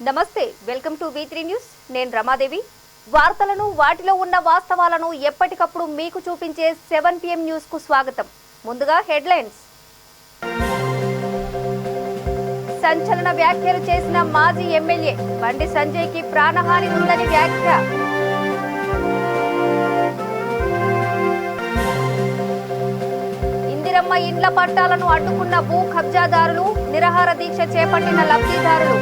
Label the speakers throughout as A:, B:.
A: నమస్తే welcome to V3 news నేను రమాదేవి వార్తలను వాటిలో ఉన్న వాస్తవాలను ఎప్పటికప్పుడు మీకు చూపించే 7 PM న్యూస్ కు స్వాగతం ముందుగా హెడ్లైన్స్ సంచలన వ్యాఖ్యలు చేసిన మాజీ ఎమ్మెల్యే బండి సంజయ్ కి ప్రాణహాని ఉందని వ్యాఖ్య ఇందిరమ్మ ఇండ్ల పట్టాలను అడ్డుకున్న భూ కబ్జాదారులు నిరాహార దీక్ష చేపట్టిన లబ్ధిదారులు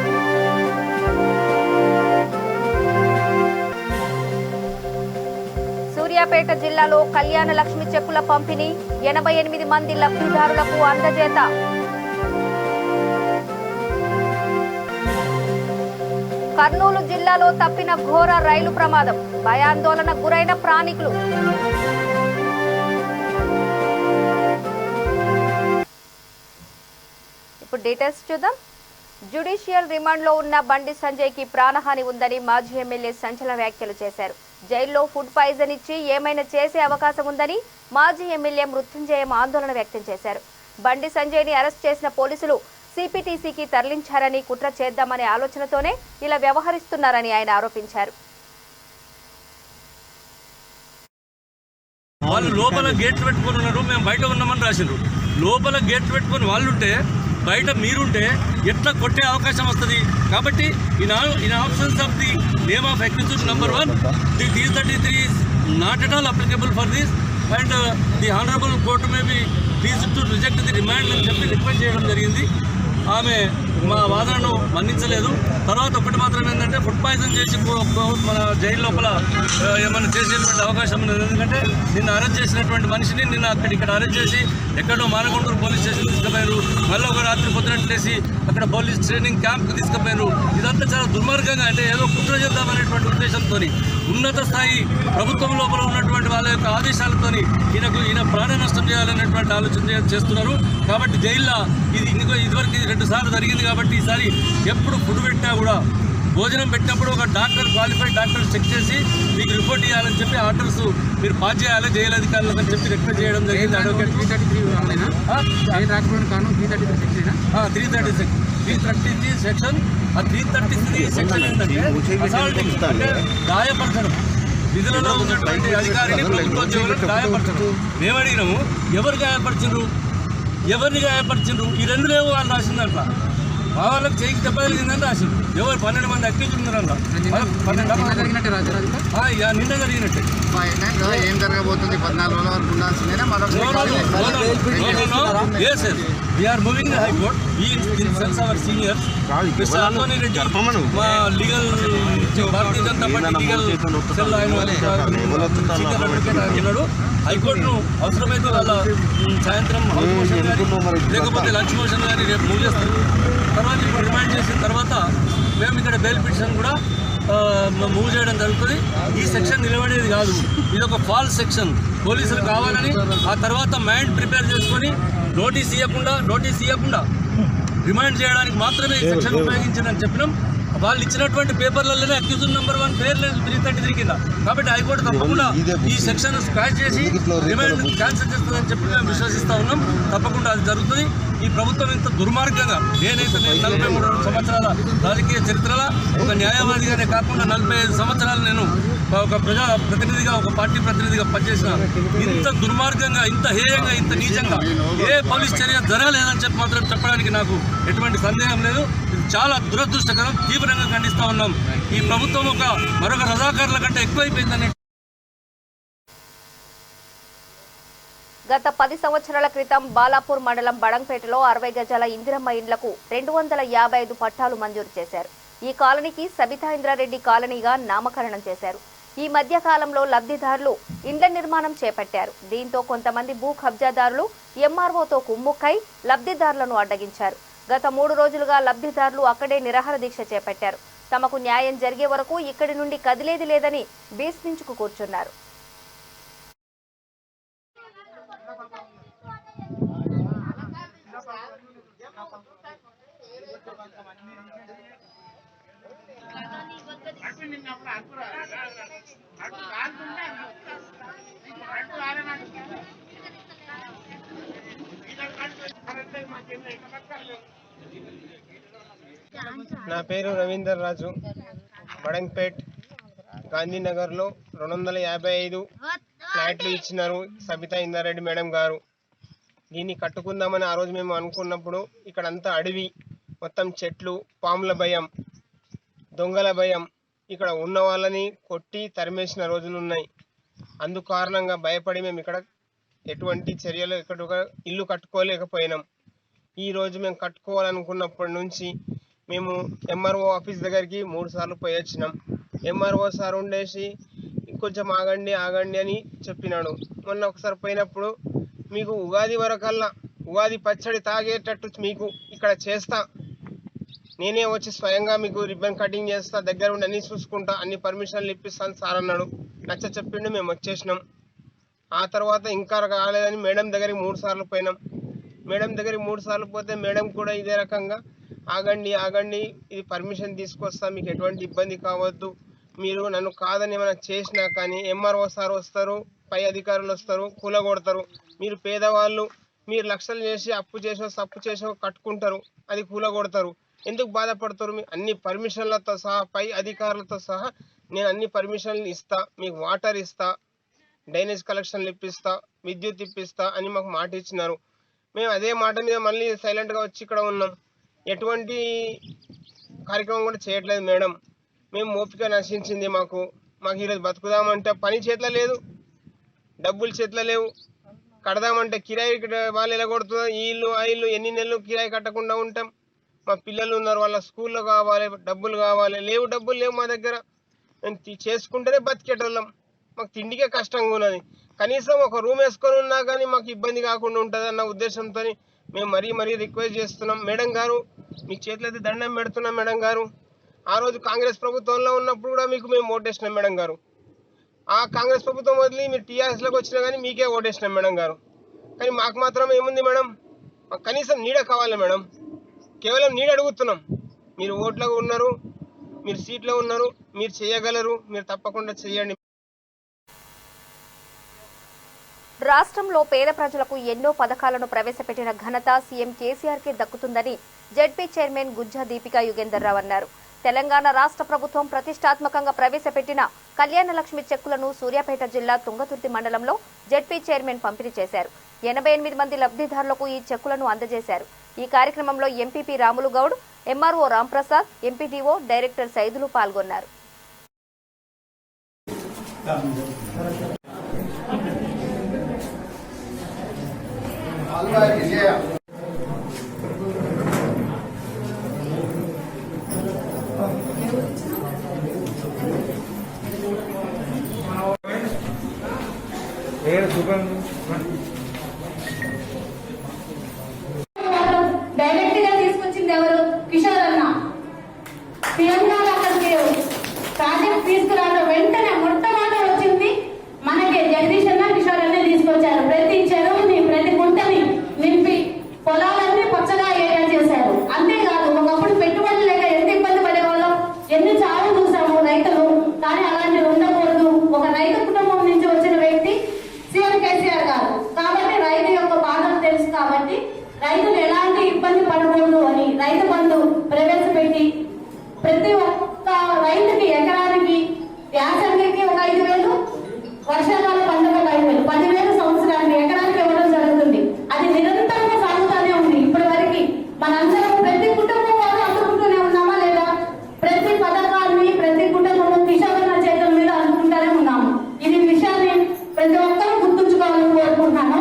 A: సూర్యాపేట జిల్లాలో కళ్యాణ లక్ష్మి చెక్కుల పంపిణీ 88 మంది లబ్ధిదారులకు అందజేత కర్నూలు జిల్లాలో తప్పిన ఘోర రైలు ప్రమాదం భయాందోళన గురైన ప్రాణికులు ఇప్పుడు డీటెయిల్స్ చూద్దాం జ్యుడిషియల్ రిమాండ్లో ఉన్న బండి సంజయ్ కి ప్రాణహాని ఉందని మాజీ ఎమ్మెల్యే సంచలన వ్యాఖ్యలు చేశారు జైల్లో ఫుడ్ పాయిజన్ ఇచ్చి ఏమైనా చేసే అవకాశం ఉందని మాజీ ఎమ్మెల్యే మృత్యుంజయం ఆందోళన వ్యక్తం చేశారు బండి సంజయ్ ని అరెస్ట్ చేసిన పోలీసులు సిపిటిసికి తరలించారని కుట్ర చేద్దామనే ఆలోచనతోనే ఇలా వ్యవహరిస్తున్నారని ఆయన ఆరోపించారు
B: వాళ్ళు లోపల గేట్ పెట్టుకొని ఉన్నారు మేము బయట ఉన్నామని రాసిండ్రు లోపల గేట్ పెట్టుకొని వాళ్ళుంటే బయట మీరుంటే ఎట్లా కొట్టే అవకాశం వస్తుంది కాబట్టి in options of the name of accused number 1 the 333 is not at all applicable for this and the honorable court may be pleased to reject the remand అని చెప్పి రిక్వెస్ట్ చేయడం జరిగింది ఆమె మా వాదనను మన్నించలేదు తర్వాత ఒకటి మాత్రం ఏంటంటే ఫుడ్ పాయిజన్ చేసి మన జైలు లోపల ఏమైనా చేసేటువంటి అవకాశం ఉన్నది ఎందుకంటే నిన్న అరెస్ట్ చేసినటువంటి మనిషిని నిన్న ఇక్కడ అరెస్ట్ చేసి ఎక్కడో మానకొండూరు పోలీస్ స్టేషన్ తీసుకుపోయారు మళ్ళీ ఒక రాత్రి పొద్దునట్లేసి అక్కడ పోలీస్ ట్రైనింగ్ క్యాంప్కి తీసుకుపోయారు ఇదంతా చాలా దుర్మార్గంగా అంటే ఏదో కుట్ర చేద్దామనేటువంటి ఉద్దేశంతో ఉన్నత స్థాయి ప్రభుత్వం లోపల ఉన్నటువంటి వాళ్ళ యొక్క ఆదేశాలతో ఈయన ప్రాణ నష్టం చేయాలనేటువంటి ఆలోచన చేస్తున్నారు కాబట్టి జైల్లో ఇదివరకు 2 సార్లు జరిగింది కాబట్టి ఈసారి ఎప్పుడు ఫుడ్ పెట్టినా కూడా భోజనం పెట్టినప్పుడు ఒక డాక్టర్ క్వాలిఫైడ్ డాక్టర్ చెక్ చేసి మీకు రిపోర్ట్ ఇవ్వాలని చెప్పి ఆర్డర్స్ మీరు పాస్ చేయాలి జైలు అధికారులకు అని చెప్పి రిక్వెస్ట్ చేయడం జరిగింది అడ్వకేట్ 333 సెక్షన్ 333 సెక్షన్ ఏంటంటే అసాల్టింగ్ అంటే గాయపరచడం విధులలో ఉన్నటువంటి అధికారిని ప్రభుత్వోద్యోగులను గాయపరచడం మేము అడిగినాము ఎవరిని గాయపరిచిండ్రు ఈ 2 లేవు వాళ్ళు రాసిందంట మా వాళ్ళకి చేయికి దెబ్బ జరిగిందని రాసిండు ఎవరు 12 మంది అక్యూజ్ ఉన్నారంట నిన్న జరిగినట్టే
C: ఏం జరగబోతుంది 14 రోజుల వరకు ఉండాల్సిందేనా
B: we're moving high court in sense our seniors mister Antony Reddy మా legal Bharatiya Janata Party legal cell ఆయన సీనియర్ అడ్వకేట్ ఉన్నాడు హైకోర్టును అవసరమైతే వాళ్ళ సాయంత్రం హౌస్ మోషన్ కానీ లేకపోతే లంచ్ మోషన్ కానీ రేపు మూవ్ చేస్తారు తర్వాత ఇప్పుడు రిమాండ్ చేసిన తర్వాత మేము ఇక్కడ బెయిల్ పిటిషన్ కూడా మూవ్ చేయడం జరుగుతుంది ఈ సెక్షన్ నిలబడేది కాదు ఇది ఒక ఫాల్స్ సెక్షన్ పోలీసులు కావాలని ఆ తర్వాత మైండ్ ప్రిపేర్ చేసుకొని నోటీస్ ఇవ్వకుండా రిమాండ్ చేయడానికి మాత్రమే ఈ సెక్షన్ ఉపయోగించిందని చెప్పినాం వాళ్ళు ఇచ్చినటువంటి పేపర్లలోనే అక్యూజ్డ్ నెంబర్ 1 పేరు లేదు 333 కింద కాబట్టి హైకోర్టు తప్పకుండా ఈ సెక్షన్ స్క్రాచ్ చేసి రిమాండ్ క్యాన్సిల్ చేస్తుందని చెప్పి మేము విశ్వసిస్తూ ఉన్నాం తప్పకుండా అది జరుగుతుంది ఈ ప్రభుత్వం ఇంత దుర్మార్గంగా నేనైతే 43 సంవత్సరాల రాజకీయ చరిత్రలో ఒక న్యాయవాదిగానే కాకుండా 45 సంవత్సరాలు నేను ఒక ప్రజా ప్రతినిధిగా ఒక పార్టీ ప్రతినిధిగా పనిచేసిన ఇంత దుర్మార్గంగా ఇంత హేయంగా ఇంత నీచంగా ఏ పోలీస్ చర్య జరగలేదని చెప్పి మాత్రం చెప్పడానికి నాకు ఎటువంటి సందేహం లేదు ఇది చాలా దురదృష్టకరం తీవ్రంగా ఖండిస్తూ ఉన్నాం ఈ ప్రభుత్వం మరొక రజాకారుల కంటే ఎక్కువైపోయిందని
A: గత 10 సంవత్సరాల క్రితం బాలాపూర్ మండలం బడంపేటలో 60 గజాల ఇందిరమ్మ ఇండ్లకు 255 పట్టాలు మంజూరు చేశారు ఈ కాలనీకి సబితా ఇంద్రారెడ్డి కాలనీగా నామకరణం చేశారు ఈ మధ్య కాలంలో లబ్ధిదారులు ఇండ్ల నిర్మాణం చేపట్టారు దీంతో కొంతమంది భూ కబ్జాదారులు ఎంఆర్ఓతో కుమ్ముక్కై లబ్ధిదారులను అడ్డగించారు గత 3 రోజులుగా లబ్ధిదారులు అక్కడే నిరాహార దీక్ష చేపట్టారు తమకు న్యాయం జరిగే వరకు ఇక్కడి నుండి కదిలేది లేదని బీస్మించుకు కూర్చున్నారు
D: నా పేరు రవీందర్ రాజు. బడంగ్పేట్ గాంధీనగర్లో 255 ఫ్లాట్లు ఇచ్చినారు సబితా ఇంద్రారెడ్డి మేడం గారు. దీన్ని కట్టుకుందామని ఆ రోజు మేము అనుకున్నప్పుడు ఇక్కడంతా అడవి, మొత్తం చెట్లు, పాముల భయం, దొంగల భయం, ఇక్కడ ఉన్న వాళ్ళని కొట్టి తరిమేసిన రోజులు ఉన్నాయి. అందుకు కారణంగా భయపడి మేము ఇక్కడ ఎటువంటి చర్యలు ఇక్కడ ఇల్లు కట్టుకోలేకపోయినాం. ఈరోజు మేము కట్టుకోవాలనుకున్నప్పటి నుంచి మేము ఎంఆర్ఓ ఆఫీస్ దగ్గరికి 3 సార్లు పోయి వచ్చినాం. ఎంఆర్ఓ సార్ ఉండేసి కొంచెం ఆగండి అని చెప్పినాడు. మొన్న ఒకసారి పోయినప్పుడు మీకు ఉగాది వరకల్లా ఉగాది పచ్చడి తాగేటట్టు మీకు ఇక్కడ చేస్తా, నేనే వచ్చి స్వయంగా మీకు రిబ్బన్ కటింగ్ చేస్తా, దగ్గర ఉండి అన్ని చూసుకుంటా, అన్ని పర్మిషన్లు ఇప్పిస్తాను సార్ అన్నాడు. నచ్చ చెప్పిండు, మేము వచ్చేసినాం. ఆ తర్వాత ఇంకా కాలేదని మేడం దగ్గరికి 3 సార్లు పోయినాం. మేడం దగ్గరికి 3 సార్లు పోతే మేడం కూడా ఇదే రకంగా ఆగండి ఇది పర్మిషన్ తీసుకొస్తా, మీకు ఎటువంటి ఇబ్బంది కావద్దు, మీరు నన్ను కాదని ఏమైనా చేసినా కానీ ఎంఆర్ఓ సార్ వస్తారు, పై అధికారులు వస్తారు, కూలగొడతారు. మీరు పేదవాళ్ళు, మీరు లక్షలు చేసి అప్పు చేసో కట్టుకుంటారు, అది కూలగొడతారు, ఎందుకు బాధపడతారు? అన్ని పర్మిషన్లతో సహా, పై అధికారులతో సహా నేను అన్ని పర్మిషన్లు ఇస్తా, మీకు వాటర్ ఇస్తా, డ్రైనేజ్ కలెక్షన్లు ఇప్పిస్తా, విద్యుత్ ఇప్పిస్తా అని మాకు మాట ఇచ్చినారు. మేము అదే మాట మీద మళ్ళీ సైలెంట్గా వచ్చి ఇక్కడ ఉన్నాం. ఎటువంటి కార్యక్రమం కూడా చేయట్లేదు మేడం. మేము ఓపిక నశించింది మాకు ఈరోజు బతుకుదామంటే పని చేతిలో లేదు, డబ్బులు చేతిలో లేవు. కడదామంటే కిరాయి వాళ్ళు ఎలా కొడుతుందో, ఈ ఇల్లు ఆ ఇల్లు ఎన్ని నెలలు కిరాయి కట్టకుండా ఉంటాం. మా పిల్లలు ఉన్నారు, వాళ్ళ స్కూల్లో కావాలి, డబ్బులు కావాలి, డబ్బులు లేవు మా దగ్గర. మేము చేసుకుంటేనే బతికేటోళ్ళం, మాకు తిండికే కష్టంగా ఉన్నది. కనీసం ఒక రూమ్ వేసుకొని ఉన్నా కానీ మాకు ఇబ్బంది కాకుండా ఉంటుంది అన్న ఉద్దేశంతో మేము మరీ రిక్వెస్ట్ చేస్తున్నాం. మేడం గారు, మీ చేతులు అయితే దండం పెడుతున్నాం మేడం గారు. ఆ రోజు కాంగ్రెస్ ప్రభుత్వంలో ఉన్నప్పుడు కూడా మీకు మేము ఓటేసినాం మేడం గారు. ఆ కాంగ్రెస్ ప్రభుత్వం వదిలి మీరు టీఆర్ఎస్లోకి వచ్చినా కానీ మీకే ఓటేసినాం మేడం గారు. కానీ మాకు మాత్రం ఏముంది మేడం, మాకు కనీసం నీడ కావాలి మేడం. కేవలం నీడ అడుగుతున్నాం. మీరు ఓట్లో ఉన్నారు, మీరు సీట్లో ఉన్నారు, మీరు చేయగలరు, మీరు తప్పకుండా చేయండి.
A: రాష్ట్రంలో పేద ప్రజలకు ఎన్నో పథకాలను ప్రవేశపెట్టిన ఘనత సీఎం కేసీఆర్కే దక్కుతుందని జెడ్పీ చైర్మన్ గుజ్జా దీపికా యుగేందర్ రావు అన్నారు. తెలంగాణ రాష్ట్ర ప్రభుత్వం ప్రతిష్టాత్మకంగా ప్రవేశపెట్టిన కళ్యాణలక్ష్మి చెక్కులను సూర్యాపేట జిల్లా తుంగతుర్తి మండలంలో జెడ్పీ చైర్మన్ పంపిణీ చేశారు. 88 మంది లబ్ధిదారులకు ఈ చెక్కులను అందజేశారు. ఈ కార్యక్రమంలో MPP Ramulu Goud, MRO Ramprasad, MPDO director Saidulu పాల్గొన్నారు.
E: డైరెక్ట్ గా తీసుకొచ్చింది ఎవరు? కిషోర్ అన్న. తెలంగాణ ప్రాజెక్ట్ తీసుకురావడం వెంటనే మొట్టమొదటి వచ్చింది మనకి జగదీష్ అన్న, కిషోర్ అన్న తీసుకొచ్చారు. ప్రతి చెరువుని, ప్రతి గుంటని నింపి పొలాలన్నీ పచ్చగా ఏరియా చేశారు. అంతేకాదు, ఒకప్పుడు పెట్టుబడులు లేక ఎంత ఇబ్బంది పడేవాళ్ళం, ఎన్ని చావులు చూసాము రైతులు. కానీ అలాంటివి ఉండకూడదు. ఒక రైతు కుటుంబం నుంచి వచ్చిన వ్యక్తి సీఎం కేసీఆర్ గారు కాబట్టి రైతు యొక్క బాధలు తెలుసు. కాబట్టి రైతులు ఎలాంటి ఇబ్బంది పడకూడదు అని రైతు బంధు ప్రవేశపెట్టి ప్రతి ఒక్క రైతుకి ఎకరానికి యాసంగికి ఒక 5,000, వర్షాకాల పంటకు 5,000, 10,000 సంవత్సరానికి ఎకరానికి ఇవ్వడం జరుగుతుంది. అది నిరంతరంగా సాగుతూనే ఉంది. ఇప్పటి వరకు మనందరం ప్రతి కుటుంబం వాళ్ళు అందుకుంటూనే ఉన్నామా లేదా? ప్రతి పథకాన్ని ప్రతి కుటుంబం కిషోరన్న చేతుల మీద అందుకుంటూనే ఉన్నాము. ఇది విషయాన్ని ప్రతి ఒక్కరూ గుర్తుంచుకోవాలని కోరుకుంటున్నాను.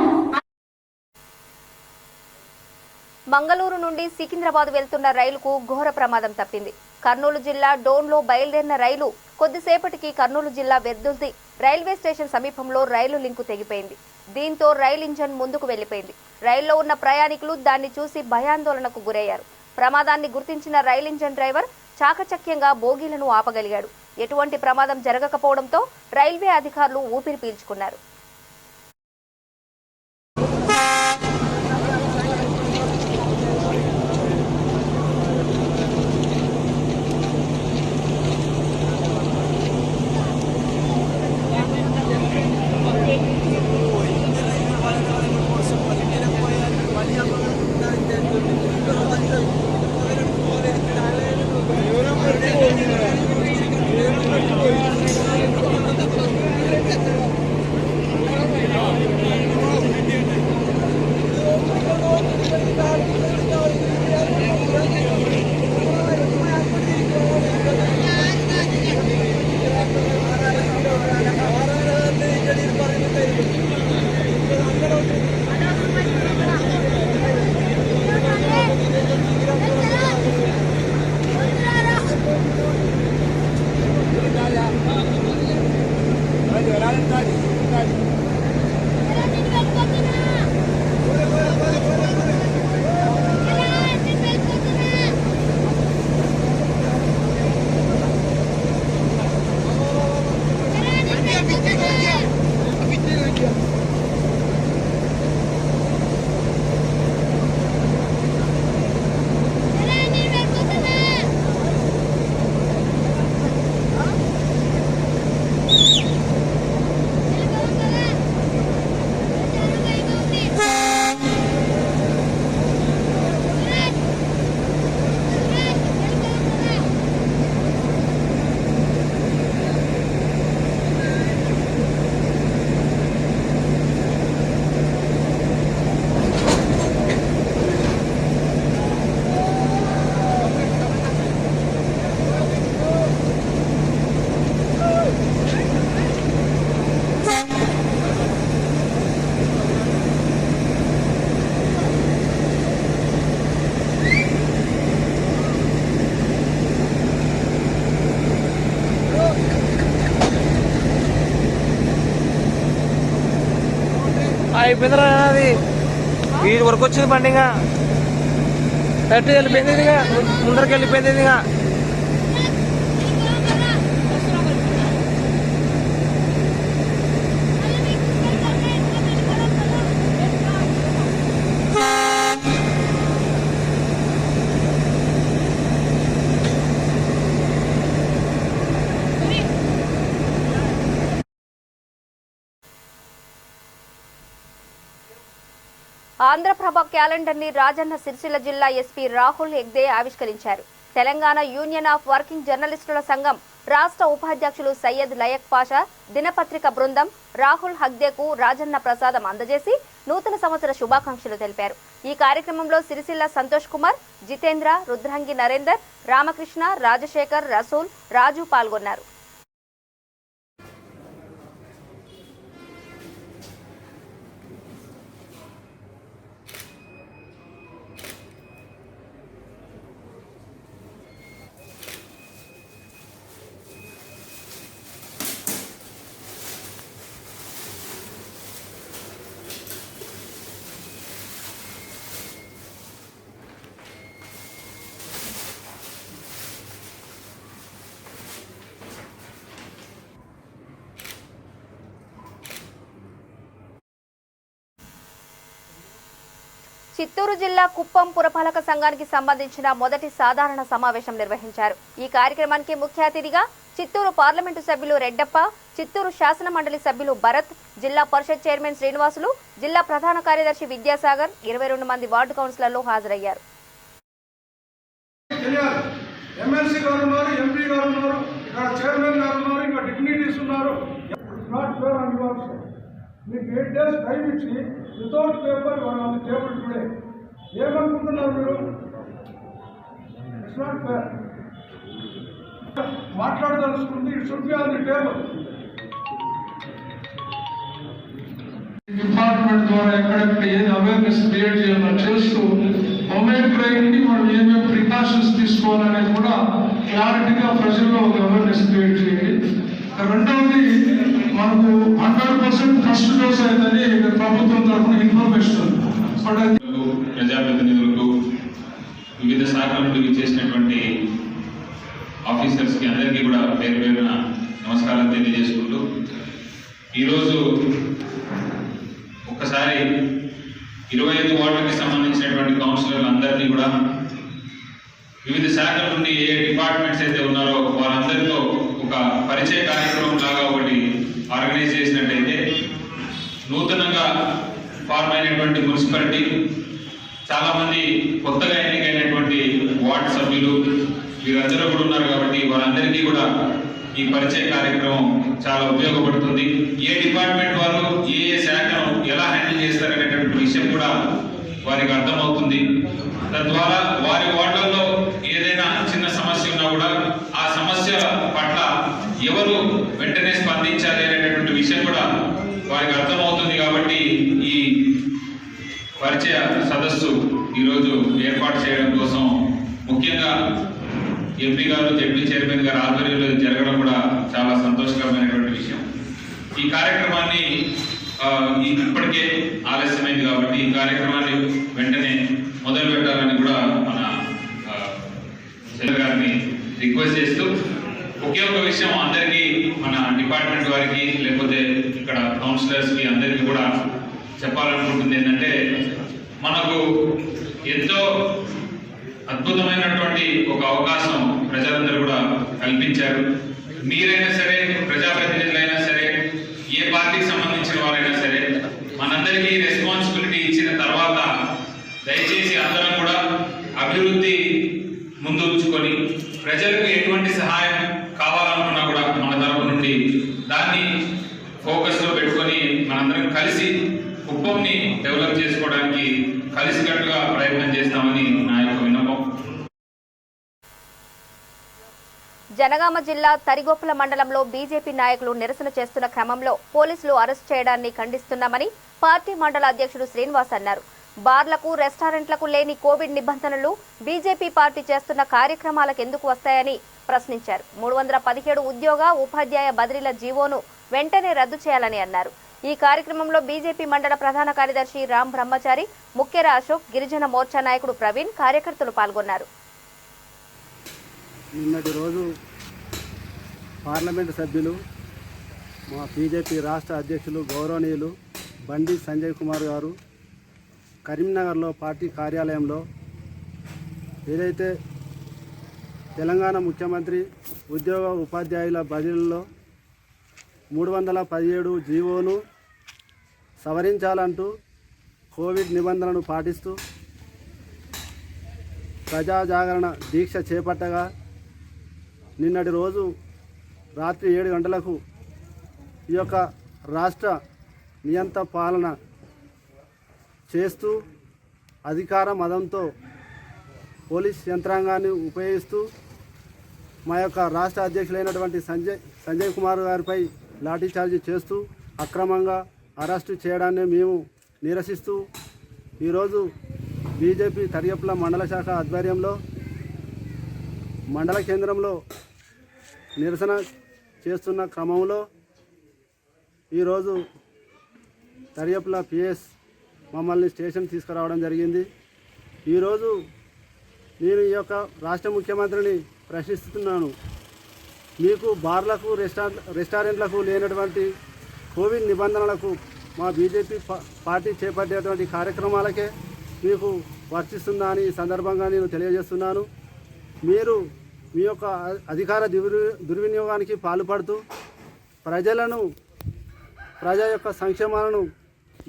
A: మంగళూరు నుండి సికింద్రాబాద్ వెళ్తున్న రైలుకు ఘోర ప్రమాదం తప్పింది. కర్నూలు జిల్లా డోన్లో బయలుదేరిన రైలు కొద్దిసేపటికి కర్నూలు జిల్లా వెర్దుల్ది రైల్వే స్టేషన్ సమీపంలో రైలు లింకు తెగిపోయింది. దీంతో రైలు ఇంజన్ ముందుకు వెళ్లిపోయింది. రైల్లో ఉన్న ప్రయాణికులు దాన్ని చూసి భయాందోళనకు గురయ్యారు. ప్రమాదాన్ని గుర్తించిన రైలు ఇంజన్ డ్రైవర్ చాకచక్యంగా బోగీలను ఆపగలిగాడు. ఎటువంటి ప్రమాదం జరగకపోవడంతో రైల్వే అధికారులు ఊపిరి పీల్చుకున్నారు.
F: Gracias. అయిపోయిందిరా అది వీడి వరకు వచ్చింది బండి ఇంకా కరెక్ట్ వెళ్ళిపోయింది ఇక ముందరికి వెళ్ళిపోయింది ఇక
A: ఆంధ్రప్రభ క్యాలెండర్ ని రాజన్న సిరిసిల్ల జిల్లా ఎస్పీ రాహుల్ హెగ్దే ఆవిష్కరించారు. తెలంగాణ యూనియన్ ఆఫ్ వర్కింగ్ జర్నలిస్టుల సంఘం రాష్ట్ర ఉపాధ్యక్షులు సయ్యద్ లయక్ పాషా దినపత్రిక బృందం రాహుల్ హగ్దేకు రాజన్న ప్రసాదం అందజేసి నూతన సంవత్సర శుభాకాంక్షలు తెలిపారు. ఈ కార్యక్రమంలో సిరిసిల్ల సంతోష్ కుమార్, జితేంద్ర, రుద్రంగి నరేందర్, రామకృష్ణ, రాజశేఖర్, రసూల్, రాజు పాల్గొన్నారు. చిత్తూరు జిల్లా కుప్పం పురపాలక సంఘానికి సంబంధించిన మొదటి సాధారణ సమావేశం నిర్వహించారు. ఈ కార్యక్రమానికి ముఖ్య అతిథిగా చిత్తూరు పార్లమెంటు సభ్యులు రెడ్డప్ప, చిత్తూరు శాసన మండలి సభ్యులు భరత్, జిల్లా పరిషత్ చైర్మన్ శ్రీనివాసులు, జిల్లా ప్రధాన కార్యదర్శి విద్యాసాగర్, 22 మంది వార్డు కౌన్సిలర్లు హాజరయ్యారు.
G: మీకు 8 days టైం ఇచ్చి వితౌట్ పేపర్ మన టేబుల్ టుడే ఏమనుకుంటున్నారు మీరు? It's not fair. మాట్లాడదలుచుకుంది it should be on the table. Department ద్వారా ఎక్కడెక్కడ ఏది అవేర్నెస్ క్రియేట్ చేయాలో చేస్తూ మొమెంట్ రైడ్ని మనం ఏమేమి ప్రికాషన్స్ తీసుకోవాలనేది కూడా క్లారిటీగా ప్రజల్లో ఒక అవేర్నెస్ క్రియేట్ చేయాలి. రెండవది మనకు 100% ఫస్ట్ డోస్ అయిందని ప్రభుత్వం తరఫున ఇన్ఫర్మేషన్
H: ప్రజాప్రతినిధులకు వివిధ శాఖల నుండి చేసినటువంటి ఆఫీసర్స్కి అందరికీ కూడా పేరు పేరున నమస్కారాలు తెలియజేసుకుంటూ ఈరోజు ఒక్కసారి 25 వార్డులకి సంబంధించినటువంటి కౌన్సిలర్లు అందరినీ కూడా వివిధ శాఖల నుండి ఏ డిపార్ట్మెంట్స్ అయితే ఉన్నారో వారందరితో ఒక పరిచయ కార్యక్రమం లాగా ఒకటి ఆర్గనైజ్ చేసినట్టయితే నూతనంగా ఫార్మ్ అయినటువంటి మున్సిపాలిటీ చాలామంది కొత్తగా ఎన్నికైనటువంటి వార్డు సభ్యులు వీరందరూ కూడా ఉన్నారు కాబట్టి వారందరికీ కూడా ఈ పరిచయ కార్యక్రమం చాలా ఉపయోగపడుతుంది. ఏ డిపార్ట్మెంట్ వారు ఏ శాఖను ఎలా హ్యాండిల్ చేస్తారనేటువంటి విషయం కూడా వారికి అర్థమవుతుంది. తద్వారా వారి వార్డులలో ఏదైనా చిన్న సమస్య ఉన్నా కూడా ఆ సమస్య పట్ల ఎవరు వెంటనే స్పందించాలి అనేటువంటి విషయం కూడా వారికి అర్థమవుతుంది. కాబట్టి ఈ పరిచయ సదస్సు ఈరోజు ఏర్పాటు చేయడం కోసం ముఖ్యంగా ఎంపీ గారు, జడ్పీ చైర్మన్ గారు ఆధ్వర్యంలో జరగడం కూడా చాలా సంతోషకరమైనటువంటి విషయం. ఈ కార్యక్రమాన్ని ఇప్పటికే ఆలస్యమైంది కాబట్టి ఈ కార్యక్రమాన్ని వెంటనే మొదలు పెట్టాలని కూడా మన గారిని రిక్వెస్ట్ చేస్తూ ఒకే ఒక విషయం అందరికీ మన డిపార్ట్మెంట్ వారికి లేకపోతే ఇక్కడ కౌన్సిలర్స్కి అందరికీ కూడా చెప్పాలనుకుంటుంది ఏంటంటే మనకు ఎంతో అద్భుతమైనటువంటి ఒక అవకాశం ప్రజలందరూ కూడా కల్పించారు. మీరైనా సరే, ప్రజాప్రతినిధులైనా సరే, ఏ పార్టీకి సంబంధించిన వారైనా సరే, మనందరికీ రెస్పాన్సిబిలిటీ ఇచ్చిన తర్వాత దయచేసి అందరం కూడా అభివృద్ధి ముందు ఉంచుకొని ప్రజలకు ఎటువంటి సహాయం కావాలనుకున్నా కూడా మన తరపు నుండి దాన్ని ఫోకస్లో పెట్టుకొని మనందరం కలిసి కుప్పంని డెవలప్ చేసుకోవడానికి కలిసికట్టుగా ప్రయత్నం చేస్తామని నా యొక్క విన్నపం.
A: జనగామ జిల్లా తరిగొప్పల మండలంలో బీజేపీ నాయకులు నిరసన చేస్తున్న క్రమంలో పోలీసులు అరెస్ట్ చేయడాన్ని ఖండిస్తున్నామని పార్టీ మండల అధ్యక్షుడు శ్రీనివాస్ అన్నారు. బార్లకు, రెస్టారెంట్లకు లేని కోవిడ్ నిబంధనలు బీజేపీ పార్టీ చేస్తున్న కార్యక్రమాలకు ఎందుకు వస్తాయని ప్రశ్నించారు. 317 ఉద్యోగ, ఉపాధ్యాయ బదిలీల జీవోను వెంటనే రద్దు చేయాలని అన్నారు. ఈ కార్యక్రమంలో బీజేపీ మండల ప్రధాన కార్యదర్శి రామ్ బ్రహ్మచారి, ముఖ్యర అశోక్, గిరిజన మోర్చా నాయకుడు ప్రవీణ్, కార్యకర్తలు పాల్గొన్నారు.
I: నిన్నటి రోజు పార్లమెంటు సభ్యులు మా బీజేపీ రాష్ట్ర అధ్యక్షులు గౌరవనీయులు బండి సంజయ్ కుమార్ గారు కరీంనగర్లో పార్టీ కార్యాలయంలో ఏదైతే తెలంగాణ ముఖ్యమంత్రి ఉద్యోగ ఉపాధ్యాయుల బదిలీలో 317 జీవోను సవరించాలంటూ కోవిడ్ నిబంధనలను పాటిస్తూ ప్రజా జాగరణ దీక్ష చేపట్టగా నిన్నటి రోజు రాత్రి 7 గంటలకు ఈ యొక్క రాష్ట్ర నియంత పాలన చేస్తూ అధికార మదంతో పోలీస్ యంత్రాంగాన్ని ఉపయోగిస్తూ మా యొక్క రాష్ట్ర అధ్యక్షులైనటువంటి సంజయ్ కుమార్ గారిపై లాఠీచార్జీ చేస్తూ అక్రమంగా అరెస్టు చేయడాన్ని మేము నిరసిస్తూ ఈరోజు బీజేపీ తరియప్ల మండల శాఖ ఆధ్వర్యంలో మండల కేంద్రంలో నిరసన చేస్తున్న క్రమంలో ఈరోజు తరియప్ల పిఎస్ మమ్మల్ని స్టేషన్ తీసుకురావడం జరిగింది. ఈరోజు నేను ఈ యొక్క రాష్ట్ర ముఖ్యమంత్రిని ప్రశ్నిస్తున్నాను. మీకు బార్లకు రెస్టారెంట్లకు లేనటువంటి కోవిడ్ నిబంధనలకు మా బీజేపీ పార్టీ చేపట్టేటువంటి కార్యక్రమాలకే మీకు వర్తిస్తుందా అని ఈ సందర్భంగా నేను తెలియజేస్తున్నాను. మీరు మీ యొక్క అధికార దుర్వినియోగానికి పాల్పడుతూ ప్రజా యొక్క సంక్షేమాలను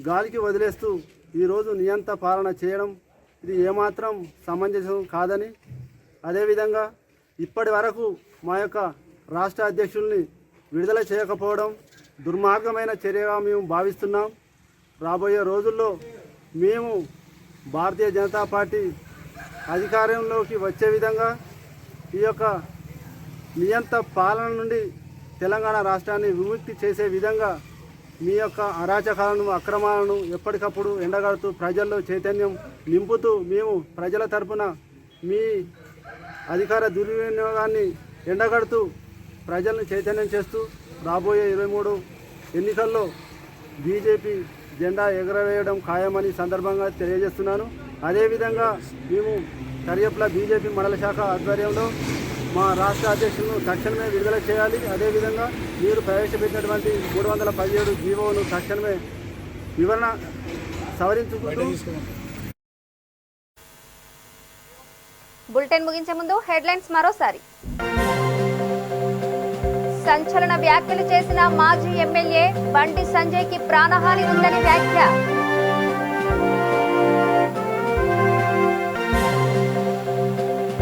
I: గాలికి వదిలేస్తూ ఈరోజు నియంత పాలన చేయడం ఇది ఏమాత్రం సమంజసం కాదని, అదేవిధంగా ఇప్పటి వరకు మా యొక్క రాష్ట్ర అధ్యక్షుల్ని విడుదల చేయకపోవడం దుర్మార్గమైన చర్యగా మేము భావిస్తున్నాం. రాబోయే రోజుల్లో మేము భారతీయ జనతా పార్టీ అధికారంలోకి వచ్చే విధంగా ఈ యొక్క నియంత పాలన నుండి తెలంగాణ రాష్ట్రాన్ని విముక్తి చేసే విధంగా మీ యొక్క అరాచకాలను అక్రమాలను ఎప్పటికప్పుడు ఎండగడుతూ ప్రజల్లో చైతన్యం నింపుతూ మేము ప్రజల తరపున మీ అధికార దుర్వినియోగాన్ని ఎండగడుతూ ప్రజలను చైతన్యం చేస్తూ రాబోయే 23 ఎన్నికల్లో బీజేపీ జెండా ఎగరవేయడం ఖాయమని సందర్భంగా తెలియజేస్తున్నాను. అదేవిధంగా మేము తరియప్ల బీజేపీ మండల శాఖ ఆధ్వర్యంలో మా రాష్ట్ర అధ్యక్షులను తక్షణమే విడుదల చేయాలి. అదేవిధంగా మీరు ప్రవేశపెట్టినటువంటి 317 జీవోను తక్షణమే వివరణ సవరించుకుంటూ.
A: బులెటిన్ ముగించే ముందు హెడ్లైన్స్ మరోసారి. సంచలన వ్యాఖ్యలు చేసిన మాజీ ఎమ్మెల్యే బండి సంజయ్కి ప్రాణహాని ఉందని వ్యాఖ్య.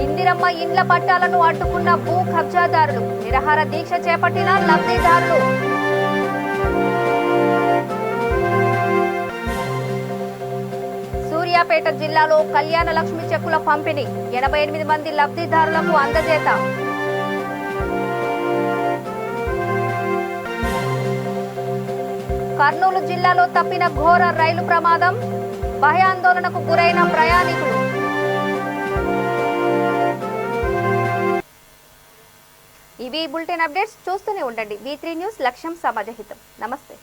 A: ఇందిరమ్మ ఇండ్ల పట్టాలను అడ్డుకున్న భూ కబ్జాదారులు, నిరాహార దీక్ష చేపట్టిన లబ్ధిదారులు. సూర్యాపేట జిల్లాలో కళ్యాణ లక్ష్మి చెక్కుల పంపిణీ, 88 మంది లబ్ధిదారులకు అందజేత. కర్నూలు జిల్లాలో తప్పిన ఘోర రైలు ప్రమాదం, భయాందోళనకు గురైన ప్రయాణికులు. ఇవి బులెటిన్ అప్డేట్స్. చూస్తూనే ఉండండి V3 న్యూస్, లక్ష్యం సమాజహితం. నమస్తే.